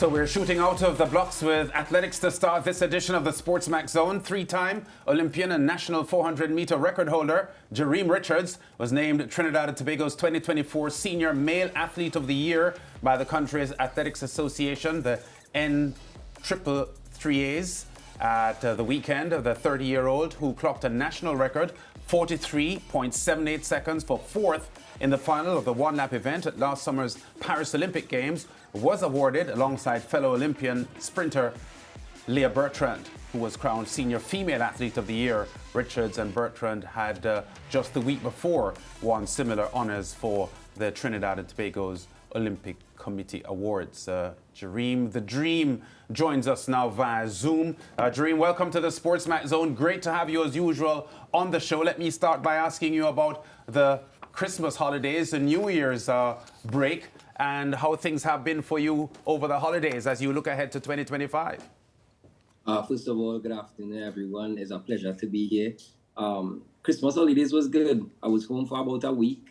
So we're shooting out of the blocks with athletics to start this edition of the SportsMax Zone. Three-time Olympian and national 400-meter record holder Jereem Richards was named Trinidad Tobago's 2024 Senior Male Athlete of the Year by the country's Athletics Association, the N333As, at the weekend. The 30-year-old, who clocked a national record 43.78 seconds for fourth in the final of the one-lap event at last summer's Paris Olympic Games, was awarded alongside fellow Olympian sprinter Leah Bertrand, who was crowned Senior Female Athlete of the Year. Richards and Bertrand had just the week before won similar honours for the Trinidad and Tobago's Olympic Committee Awards. Jereem the Dream joins us now via Zoom. Jereem, welcome to the SportsMax Zone. Great to have you as usual on the show. Let me start by asking you about the Christmas holidays, the New Year's break, and how things have been for you over the holidays as you look ahead to 2025. First of all, good afternoon, everyone. It's a pleasure to be here. Christmas holidays was good. I was home for about a week.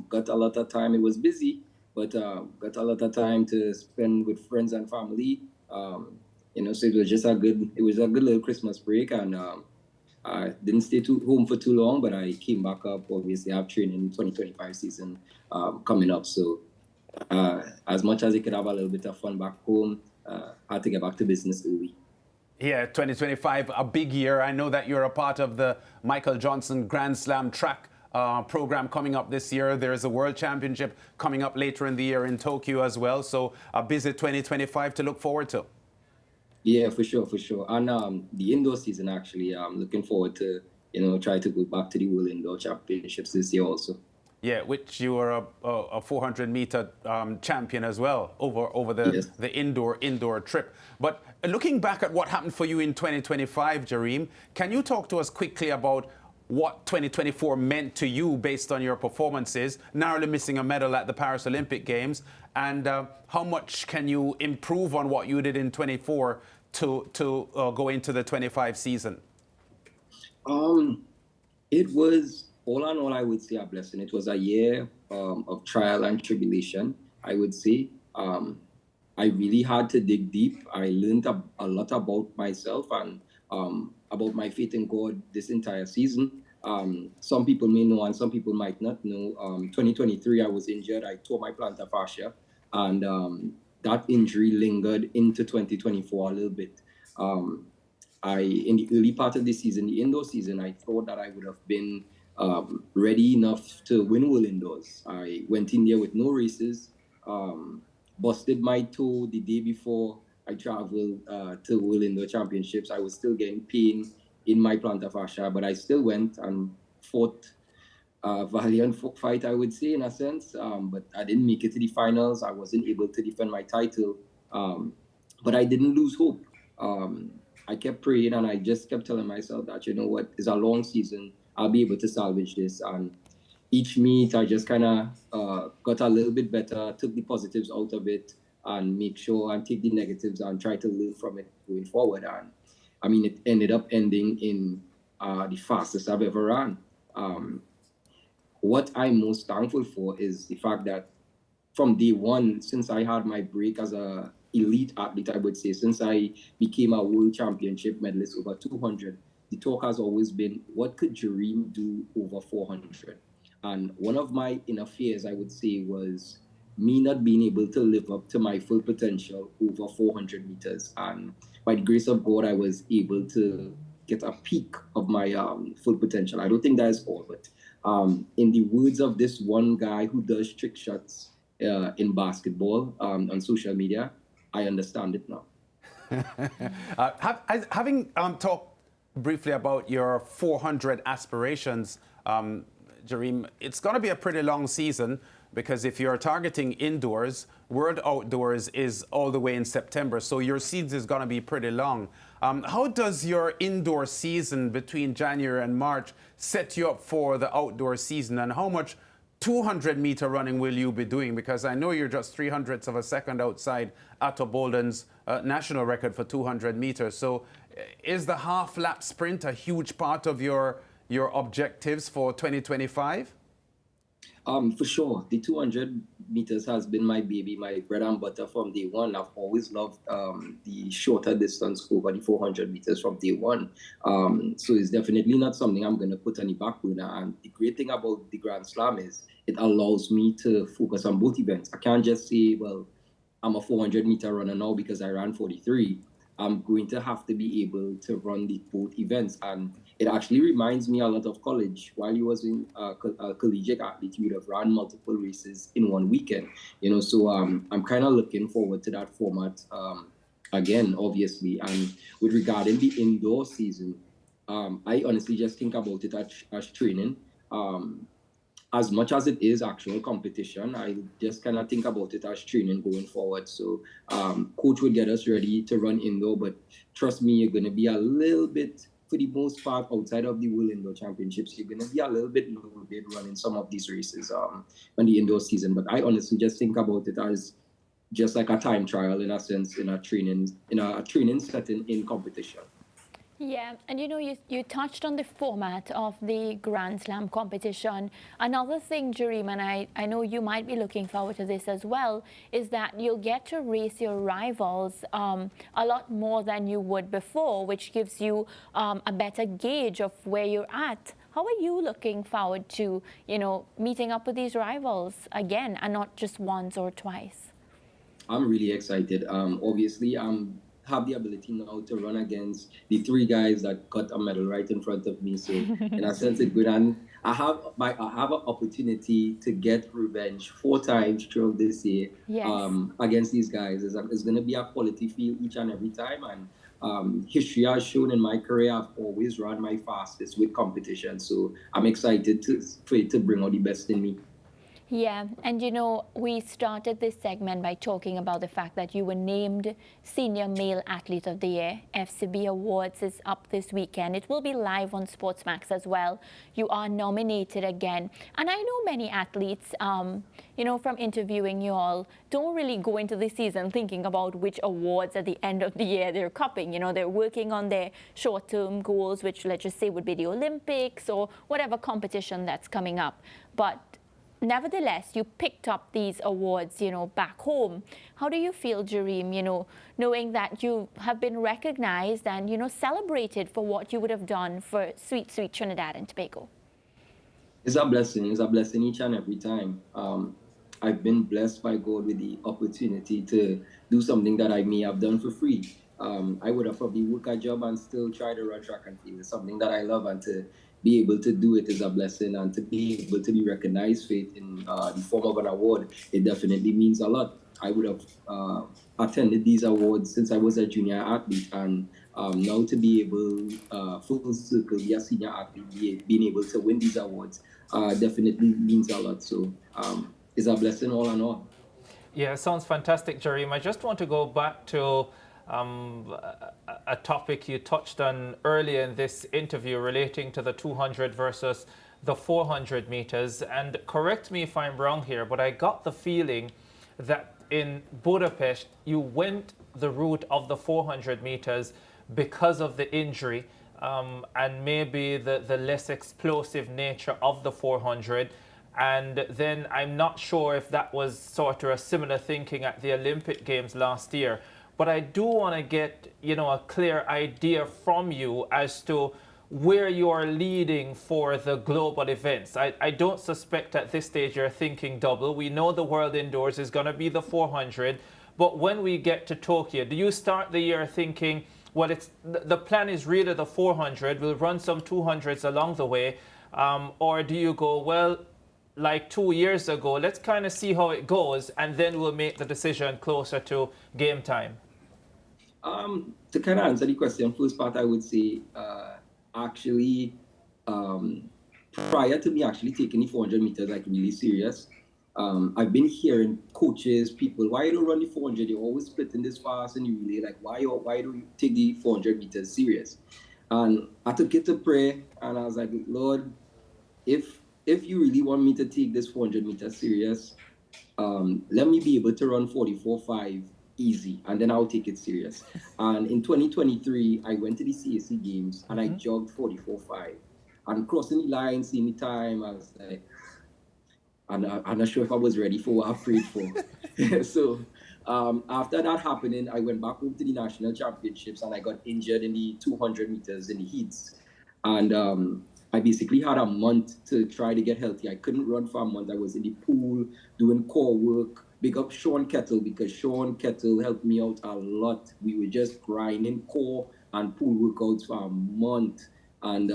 Got a lot of time. It was busy, but got a lot of time to spend with friends and family. So it was just a good little Christmas break, and I didn't stay home for too long, but I came back up. Obviously, I have training in 2025 season coming up. So as much as I could have a little bit of fun back home, I had to get back to business early. Yeah, 2025, a big year. I know that you're a part of the Michael Johnson Grand Slam track program coming up this year. There's a World Championship coming up later in the year in Tokyo as well. So a busy 2025 to look forward to. Yeah, for sure. And the indoor season, actually, I'm looking forward to, try to go back to the World Indoor Championships this year also. Yeah, which you are a 400-meter champion as well over the indoor trip. But looking back at what happened for you in 2025, Jereem, can you talk to us quickly about what 2024 meant to you based on your performances, narrowly missing a medal at the Paris Olympic Games, and how much can you improve on what you did in 24 to go into the 25 season? It was, all in all, I would say a blessing. It was a year of trial and tribulation, I would say. I really had to dig deep. I learned a lot about myself and about my faith in God this entire season. Some people may know and some people might not know. 2023, I was injured. I tore my plantar fascia, and that injury lingered into 2024 a little bit. In the early part of the season, the indoor season, I thought that I would have been ready enough to win World Indoors. I went in there with no races, busted my toe the day before I traveled to World Indoor Championships. I was still getting pain in my plantar fascia, but I still went and fought a valiant fight, I would say, in a sense. But I didn't make it to the finals. I wasn't able to defend my title, but I didn't lose hope. I kept praying, and I just kept telling myself that, it's a long season. I'll be able to salvage this. And each meet, I just kind of got a little bit better, took the positives out of it, and make sure and take the negatives and try to learn from it going forward. And I mean, it ended up ending in the fastest I've ever run. What I'm most thankful for is the fact that from day one, since I had my break as a elite athlete, I would say, since I became a world championship medalist over 200, the talk has always been, what could Jereem do over 400? And one of my inner fears, I would say, was me not being able to live up to my full potential over 400 meters. And by the grace of God, I was able to get a peak of my full potential. I don't think that is all, but in the words of this one guy who does trick shots in basketball on social media, I understand it now. Having talked briefly about your 400 aspirations, Jereem, it's going to be a pretty long season, because if you're targeting indoors, World Outdoors is all the way in September, so your season is going to be pretty long. How does your indoor season between January and March set you up for the outdoor season, and how much 200-meter running will you be doing? Because I know you're just 0.03 of a second outside Atto Bolden's national record for 200 meters. So is the half-lap sprint a huge part of your objectives for 2025? For sure, the 200 meters has been my baby, my bread and butter from day one. I've always loved the shorter distance over the 400 meters from day one. So it's definitely not something I'm going to put on the back burner. And the great thing about the Grand Slam is it allows me to focus on both events. I can't just say, well, I'm a 400-meter runner now because I ran 43. I'm going to have to be able to run the both events. And it actually reminds me a lot of college. While you was in a collegiate athlete, you would have run multiple races in one weekend. So I'm kind of looking forward to that format again, obviously. And with regarding the indoor season, I honestly just think about it as training. As much as it is actual competition, I just kind of think about it as training going forward. So coach would get us ready to run indoor, but trust me, you're going to be a little bit, for the most part, outside of the World Indoor Championships, you're going to be a little bit loaded running some of these races on the indoor season. But I honestly just think about it as just like a time trial in a sense, in a training setting in competition. Yeah, and you touched on the format of the Grand Slam competition. Another thing, Jereem, and I know you might be looking forward to this as well, is that you'll get to race your rivals a lot more than you would before, which gives you a better gauge of where you're at. How are you looking forward to, meeting up with these rivals again, and not just once or twice? I'm really excited. Obviously, have the ability now to run against the three guys that got a medal right in front of me. So in a sense, it's good. And I have an opportunity to get revenge 4 times throughout this year. Yes. Against these guys. It's going to be a quality field each and every time. And history has shown in my career, I've always run my fastest with competition. So I'm excited for it to bring out the best in me. Yeah, and we started this segment by talking about the fact that you were named Senior Male Athlete of the Year. FCB Awards is up this weekend. It will be live on SportsMax as well. You are nominated again. And I know many athletes, from interviewing you all, don't really go into the season thinking about which awards at the end of the year they're cupping. They're working on their short-term goals, which let's just say would be the Olympics or whatever competition that's coming up. But nevertheless, you picked up these awards, back home. How do you feel, Jereem, knowing that you have been recognized and, celebrated for what you would have done for sweet, sweet Trinidad and Tobago? It's a blessing. It's a blessing each and every time. I've been blessed by God with the opportunity to do something that I may have done for free. I would have probably worked a job and still try to run track and field. It's something that I love, and to be able to do it is a blessing, and to be able to be recognized for it in the form of an award, it definitely means a lot. I would have attended these awards since I was a junior athlete, and now to be able, full circle, be a senior athlete, being able to win these awards definitely means a lot. So it's a blessing all in all. Yeah, it sounds fantastic, Jereem. I just want to go back to a topic you touched on earlier in this interview relating to the 200 versus the 400 meters. And correct me if I'm wrong here, but I got the feeling that in Budapest, you went the route of the 400 meters because of the injury and maybe the less explosive nature of the 400. And then I'm not sure if that was sort of a similar thinking at the Olympic Games last year. But I do want to get, a clear idea from you as to where you are leading for the global events. I don't suspect at this stage you're thinking double. We know the World Indoors is going to be the 400. But when we get to Tokyo, do you start the year thinking, well, the plan is really the 400, we'll run some 200s along the way? Or do you go, well, like 2 years ago, let's kind of see how it goes, and then we'll make the decision closer to game time? To kind of answer the question, first part, I would say, actually, prior to me actually taking the 400 meters like really serious, I've been hearing coaches, people, why you don't run the 400? You're always splitting this fast and you relay. Like, why don't you take the 400 meters serious? And I took it to prayer, and I was like, Lord, if you really want me to take this 400 meters serious, let me be able to run 44.5 easy, and then I'll take it serious. And in 2023, I went to the CAC Games and I jogged 44.5. And crossing the line, seeing the time, I was like, And I'm not sure if I was ready for what I prayed for. So after that happening, I went back home to the national championships and I got injured in the 200 meters in the heats. And I basically had a month to try to get healthy. I couldn't run for a month. I was in the pool doing core work. Big up Sean Kettle, because Sean Kettle helped me out a lot. We were just grinding core and pool workouts for a month. And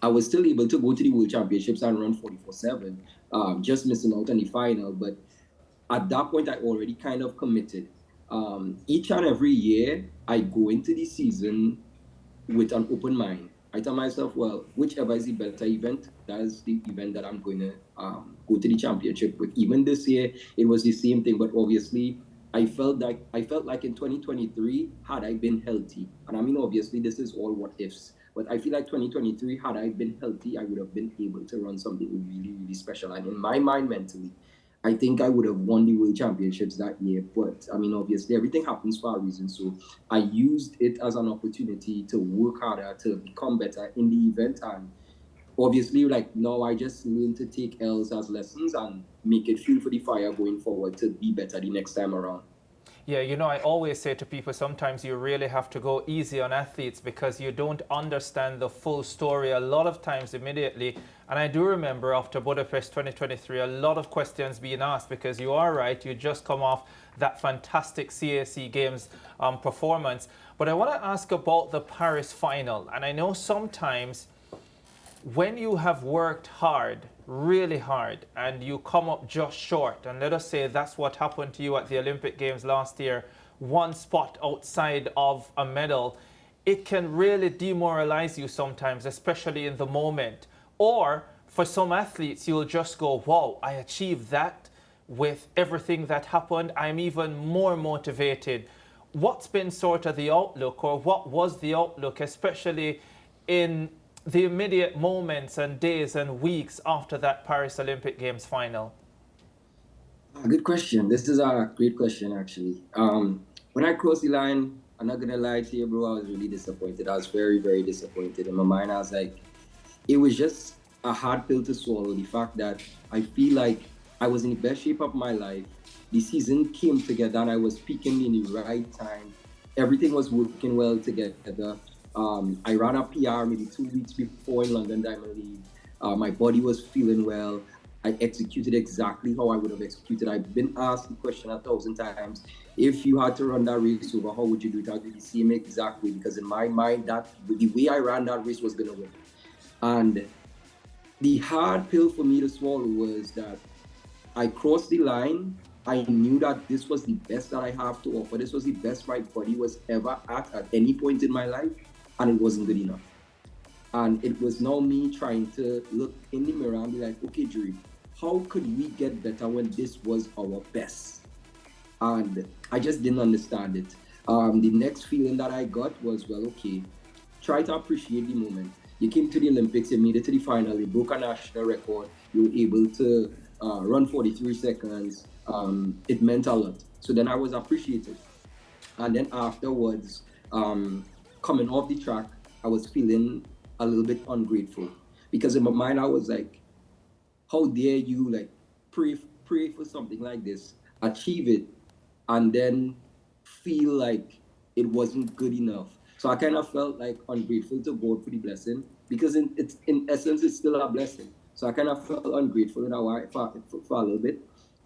I was still able to go to the World Championships and run 44/7, just missing out on the final. But at that point, I already kind of committed. Each and every year, I go into the season with an open mind. I tell myself, well, whichever is the better event, that is the event that I'm going to go to the championship with. Even this year, it was the same thing. But obviously, I felt like in 2023, had I been healthy, and I mean, obviously, this is all what ifs. But I feel like 2023, had I been healthy, I would have been able to run something really, really special. And in my mind, mentally, I think I would have won the World Championships that year. But I mean, obviously, everything happens for a reason. So I used it as an opportunity to work harder, to become better in the event. And obviously, like now, I just learn to take L's as lessons and make it fuel for the fire going forward to be better the next time around. Yeah, you know, I always say to people, sometimes you really have to go easy on athletes because you don't understand the full story a lot of times immediately. And I do remember after Budapest 2023, a lot of questions being asked because you are right, you just come off that fantastic CAC Games performance. But I want to ask about the Paris final. And I know sometimes when you have worked hard, really hard, and you come up just short, and let us say that's what happened to you at the Olympic Games last year, one spot outside of a medal, it can really demoralize you sometimes, especially in the moment. Or for some athletes, you'll just go, wow, I achieved that with everything that happened. I'm even more motivated. What's been sort of the outlook, or what was the outlook, especially in the immediate moments and days and weeks after that Paris Olympic Games final? Good question. This is a great question, actually. When I crossed the line, I'm not going to lie to you, bro, I was really disappointed. I was very, very disappointed. In my mind, I was like, it was just a hard pill to swallow. The fact that I feel like I was in the best shape of my life. The season came together and I was peaking in the right time. Everything was working well together. I ran a PR maybe 2 weeks before in London Diamond League. My body was feeling well. I executed exactly how I would have executed. I've been asked the question 1,000 times. If you had to run that race over, how would you do it? I'd do the same exact way, because in my mind, that the way I ran that race was going to win. And the hard pill for me to swallow was that I crossed the line. I knew that this was the best that I have to offer. This was the best my body was ever at any point in my life, and it wasn't good enough. And it was now me trying to look in the mirror and be like, okay, Jereem, how could we get better when this was our best? And I just didn't understand it. The next feeling that I got was, well, okay, try to appreciate the moment. You came to the Olympics, you made it to the final, you broke a national record, you were able to run 43 seconds. It meant a lot. So then I was appreciated. And then afterwards, coming off the track, I was feeling a little bit ungrateful, because in my mind I was like, how dare you like pray for something like this, achieve it, and then feel like it wasn't good enough. So I kind of felt like ungrateful to God for the blessing, because in essence it's still a blessing. So I kind of felt ungrateful in a way for a little bit.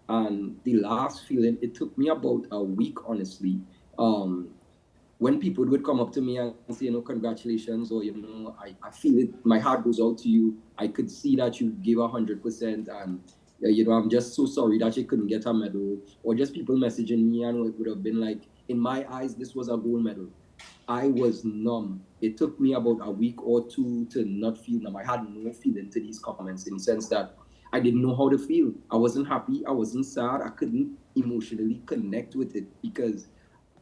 And the last feeling, it took me about a week, honestly. When people would come up to me and say, congratulations, or, I feel it, my heart goes out to you. I could see that you gave 100%, and, I'm just so sorry that you couldn't get a medal. Or just people messaging me, and it would have been like, in my eyes, this was a gold medal. I was numb. It took me about a week or two to not feel numb. I had no feeling to these comments, in the sense that I didn't know how to feel. I wasn't happy. I wasn't sad. I couldn't emotionally connect with it, because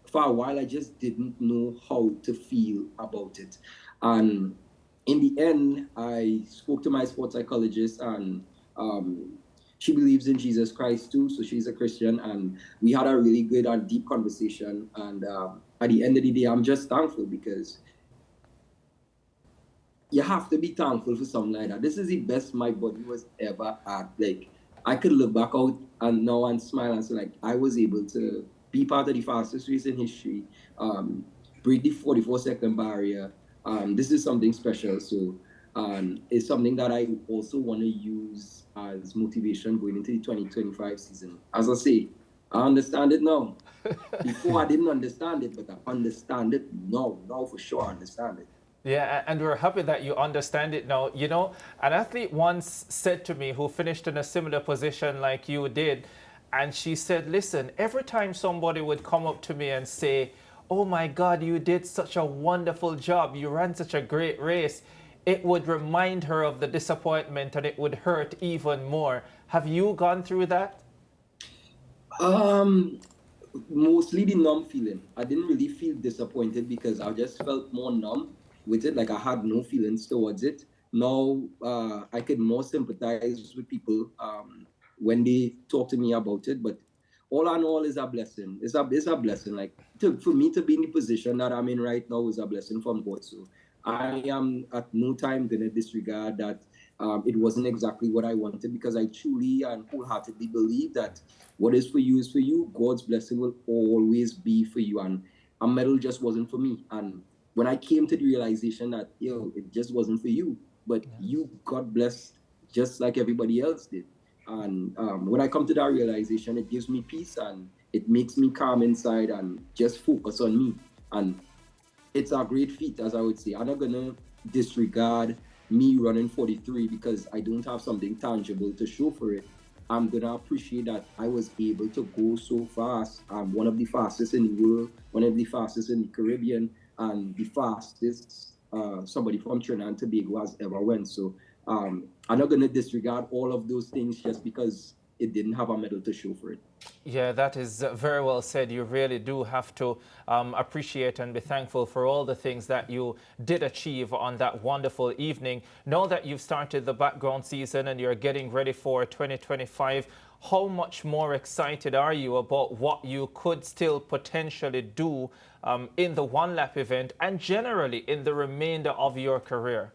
for a while, I just didn't know how to feel about it. And in the end, I spoke to my sports psychologist, and she believes in Jesus Christ too. So she's a Christian, and we had a really good and deep conversation. And at the end of the day, I'm just thankful, because you have to be thankful for something like that. This is the best my body was ever at. Like, I could look back out and now and smile and say, like, I was able to be part of the fastest race in history, break the 44-second barrier. This is something special. So it's something that I also want to use as motivation going into the 2025 season. As I say, I understand it now. Before I didn't understand it, but I understand it now. Now for sure I understand it. Yeah, and we're happy that you understand it now. You know, an athlete once said to me who finished in a similar position like you did, and she said, listen, every time somebody would come up to me and say, oh my God, you did such a wonderful job, you ran such a great race, it would remind her of the disappointment and it would hurt even more. Have you gone through that? Mostly the numb feeling. I didn't really feel disappointed because I just felt more numb with it. Like I had no feelings towards it. Now I could more sympathize with people when they talk to me about it. But all in all, is a blessing. It's a blessing. Like for me to be in the position that I'm in right now is a blessing from God. So I am at no time gonna disregard that. It wasn't exactly what I wanted because I truly and wholeheartedly believe that what is for you is for you. God's blessing will always be for you. And a medal just wasn't for me. And when I came to the realization that, it just wasn't for you, but you got blessed just like everybody else did. And when I come to that realization, it gives me peace and it makes me calm inside and just focus on me. And it's a great feat, as I would say. I'm not going to disregard me running 43 because I don't have something tangible to show for it. I'm going to appreciate that I was able to go so fast. I'm one of the fastest in the world, one of the fastest in the Caribbean, and the fastest somebody from Trinidad and Tobago has ever went. So I'm not going to disregard all of those things just because it didn't have a medal to show for it. Yeah, that is very well said. You really do have to appreciate and be thankful for all the things that you did achieve on that wonderful evening. Now that you've started the background season and you're getting ready for 2025, how much more excited are you about what you could still potentially do in the one-lap event and generally in the remainder of your career?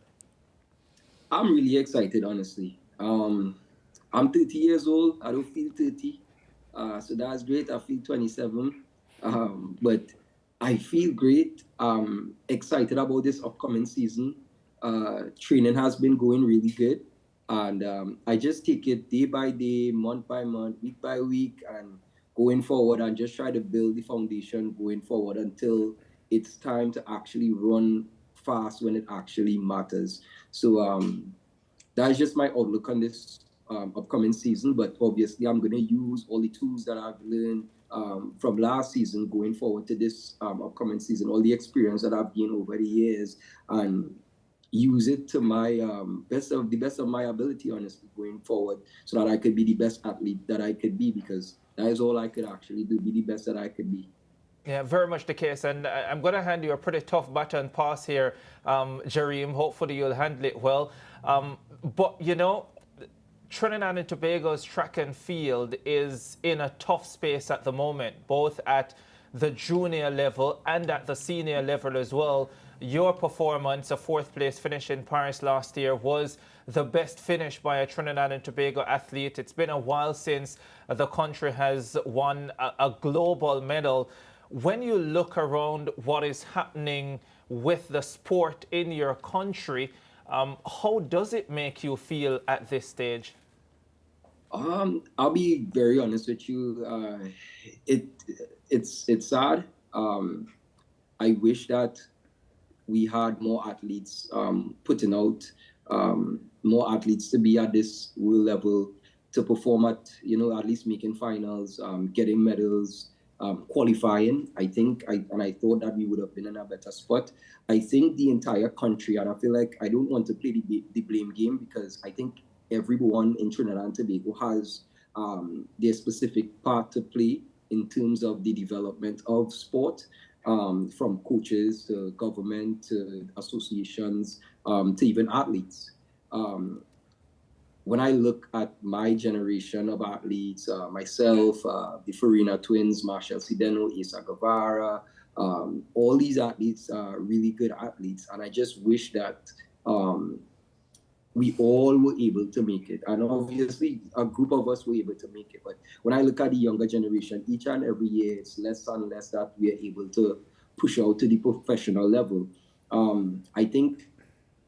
I'm really excited, honestly. I'm 30 years old. I don't feel 30. So that's great. I feel 27. But I feel great. Excited about this upcoming season. Training has been going really good. And I just take it day by day, month by month, week by week, and going forward and just try to build the foundation going forward until it's time to actually run fast when it actually matters. So that's just my outlook on this upcoming season. But obviously, I'm going to use all the tools that I've learned from last season going forward to this upcoming season, all the experience that I've gained over the years, and use it to my best of my ability, honestly, going forward, so that I could be the best athlete that I could be, because that is all I could actually do, be the best that I could be. Yeah, very much the case. And I'm going to hand you a pretty tough baton pass here, Jereem. Hopefully you'll handle it well. But, you know, Trinidad and Tobago's track and field is in a tough space at the moment, both at the junior level and at the senior level as well. Your performance, a fourth place finish in Paris last year, was the best finish by a Trinidad and Tobago athlete. It's been a while since the country has won a global medal. When you look around what is happening with the sport in your country, how does it make you feel at this stage? I'll be very honest with you. It's sad. I wish that we had more athletes putting out, more athletes to be at this world level, to perform at, at least making finals, getting medals, qualifying. I thought that we would have been in a better spot. I think the entire country, and I feel like I don't want to play the blame game, because I think everyone in Trinidad and Tobago has their specific part to play in terms of the development of sport, from coaches to government to associations, to even athletes. When I look at my generation of athletes, myself, the Farina twins, Marshall Sideno, Isa Guevara, all these athletes are really good athletes. And I just wish that we all were able to make it. And obviously, a group of us were able to make it. But when I look at the younger generation, each and every year, it's less and less that we are able to push out to the professional level. I think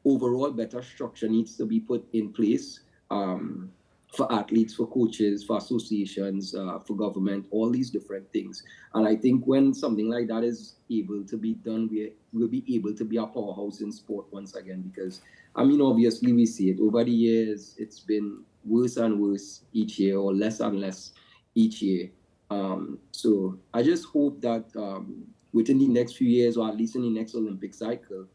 overall better structure needs to be put in place for athletes, for coaches, for associations, for government, all these different things. And I think when something like that is able to be done, we'll be able to be a powerhouse in sport once again. Because, I mean, obviously we see it. Over the years, it's been worse and worse each year, or less and less each year. So I just hope that within the next few years, or at least in the next Olympic cycle,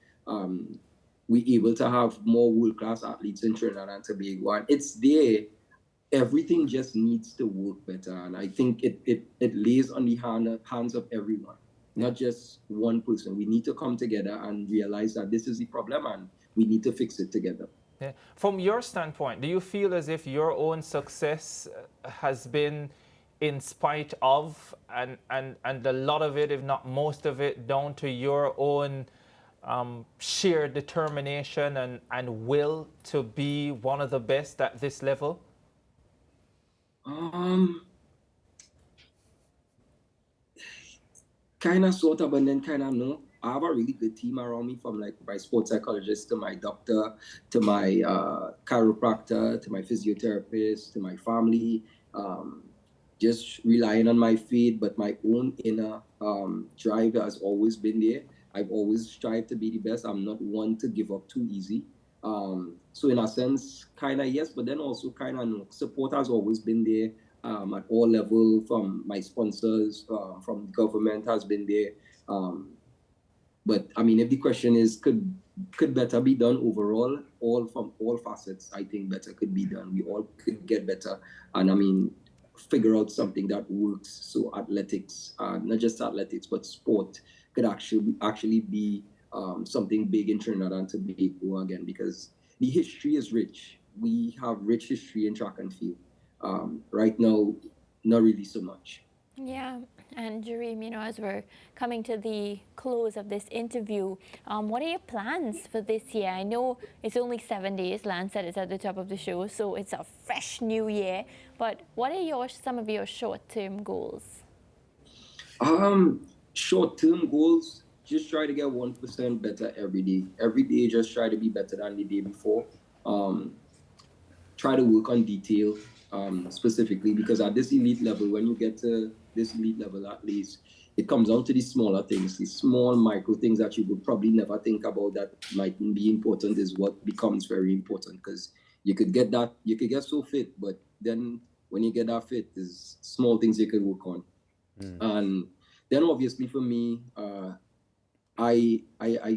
we're able to have more world-class athletes in Trinidad and Tobago. And it's there. Everything just needs to work better. And I think it lays on the hands of everyone, not just one person. We need to come together and realize that this is the problem and we need to fix it together. Yeah. From your standpoint, do you feel as if your own success has been in spite of, and a lot of it, if not most of it, down to your own sheer determination and will to be one of the best at this level? Kind of, sort of, and then kind of no. I have a really good team around me, from like my sports psychologist to my doctor to my chiropractor to my physiotherapist to my family. Just relying on my faith, but my own inner drive has always been there. I've always strived to be the best. I'm not one to give up too easy. So in a sense, kind of yes, but then also kind of no. Support has always been there at all levels, from my sponsors, from the government has been there. But I mean, if the question is, could better be done overall, from all facets, I think better could be done. We all could get better. And I mean, figure out something that works. So athletics, not just athletics, but sport could actually be something big in Trinidad and Tobago again, because the history is rich. We have rich history in track and field. Right now, not really so much. Yeah, and Jereem, as we're coming to the close of this interview, what are your plans for this year? I know it's only 7 days, Lance said it's at the top of the show, so it's a fresh new year, but what are some of your short-term goals? Short-term goals, just try to get 1% better every day. Every day, just try to be better than the day before. Try to work on detail, specifically, because at this elite level, when you get to this elite level, at least, it comes down to the smaller things, the small micro things that you would probably never think about that might be important is what becomes very important, because you could get so fit, but then when you get that fit, there's small things you could work on. And then obviously for me, I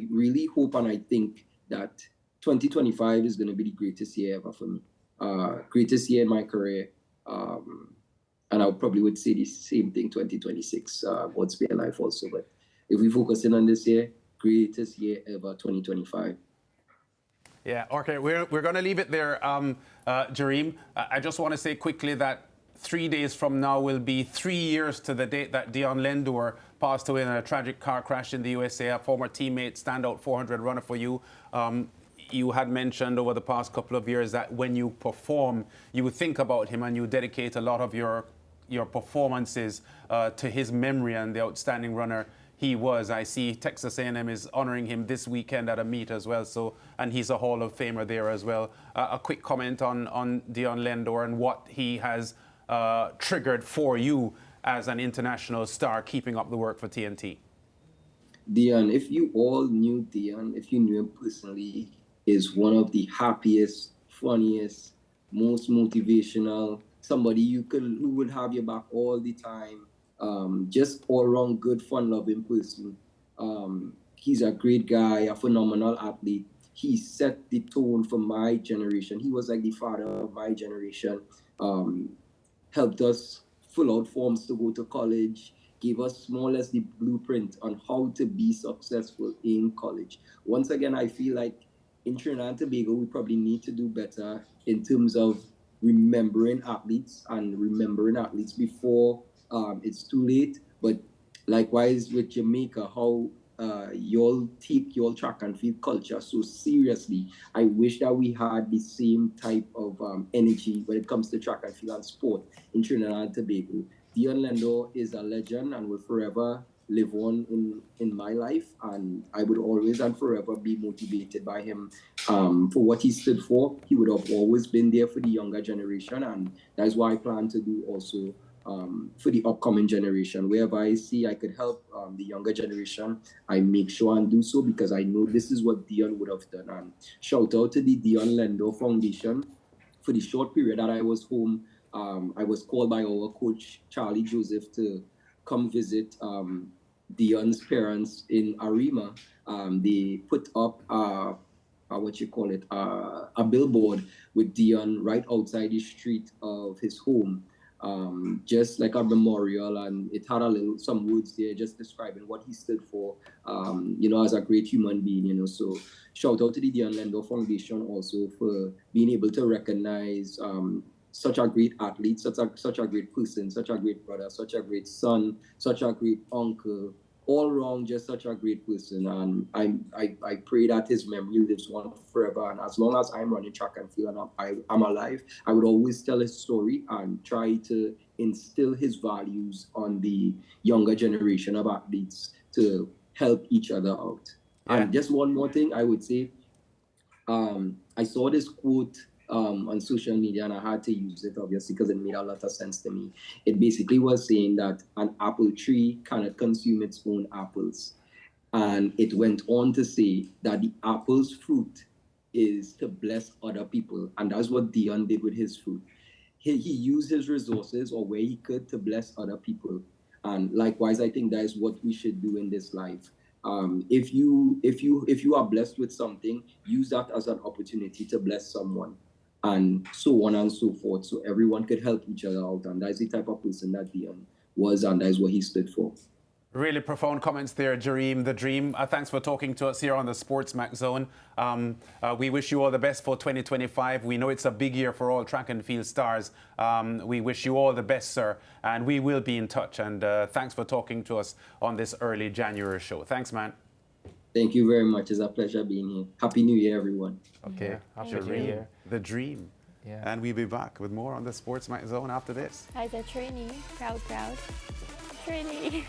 really hope and I think that 2025 is going to be the greatest year ever for me. Greatest year in my career. And I probably would say the same thing 2026, God's Spare Life also. But if we focus in on this year, greatest year ever, 2025. Yeah, okay, we're going to leave it there, Jereem. I just want to say quickly that 3 days from now will be 3 years to the date that Deon Lendore passed away in a tragic car crash in the USA, a former teammate, standout 400 runner for you. You had mentioned over the past couple of years that when you perform, you would think about him and you dedicate a lot of your performances to his memory and the outstanding runner he was. I see Texas A&M is honoring him this weekend at a meet as well, and he's a Hall of Famer there as well. A quick comment on Deon Lendore and what he has triggered for you as an international star keeping up the work for TNT. Deon, if you all knew Deon, if you knew him personally, is one of the happiest, funniest, most motivational, somebody who would have your back all the time. Just all around good, fun loving person. He's a great guy, a phenomenal athlete. He set the tone for my generation. He was like the father of my generation. Helped us fill out forms to go to college, gave us more or less the blueprint on how to be successful in college. Once again, I feel like in Trinidad and Tobago, we probably need to do better in terms of remembering athletes before it's too late. But likewise with Jamaica, how y'all take your track and field culture so seriously. I wish that we had the same type of energy when it comes to track and field and sport in Trinidad and Tobago. Deon Lendore is a legend and will forever live on in my life, and I would always and forever be motivated by him for what he stood for. He would have always been there for the younger generation, and that's what I plan to do also for the upcoming generation. Wherever I see I could help the younger generation, I make sure and do so because I know this is what Deon would have done. And shout out to the Deon Lendore Foundation. For the short period that I was home, I was called by our coach, Charlie Joseph, to come visit Deon's parents in Arima. They put up a billboard with Deon right outside the street of his home, just like a memorial, and it had some words there just describing what he stood for, as a great human being, So shout out to the Deon Lendore Foundation also for being able to recognize such a great athlete, such a great person, such a great brother, such a great son, such a great uncle, all around just such a great person. And I pray that his memory lives on forever. And as long as I'm running track and field and I'm alive, I would always tell his story and try to instill his values on the younger generation of athletes to help each other out. Yeah. And just one more thing I would say, I saw this quote on social media, and I had to use it obviously because it made a lot of sense to me. It basically was saying that an apple tree cannot consume its own apples. And it went on to say that the apple's fruit is to bless other people. And that's what Deon did with his fruit. He used his resources or where he could to bless other people. And likewise, I think that is what we should do in this life. If you are blessed with something, use that as an opportunity to bless someone, and so on and so forth, so everyone could help each other out. And that's the type of person that Deon was, and that's what he stood for. Really profound comments there, Jereem, the Dream. Thanks for talking to us here on the SportsMax Zone. We wish you all the best for 2025. We know it's a big year for all track and field stars. We wish you all the best, sir, and we will be in touch. And thanks for talking to us on this early January show. Thanks, man. Thank you very much. It's a pleasure being here. Happy New Year, everyone. Okay, Happy New Year. The Dream. Yeah. And we'll be back with more on the SportsMax Zone after this. Hi, the trainee. Proud. Trainee.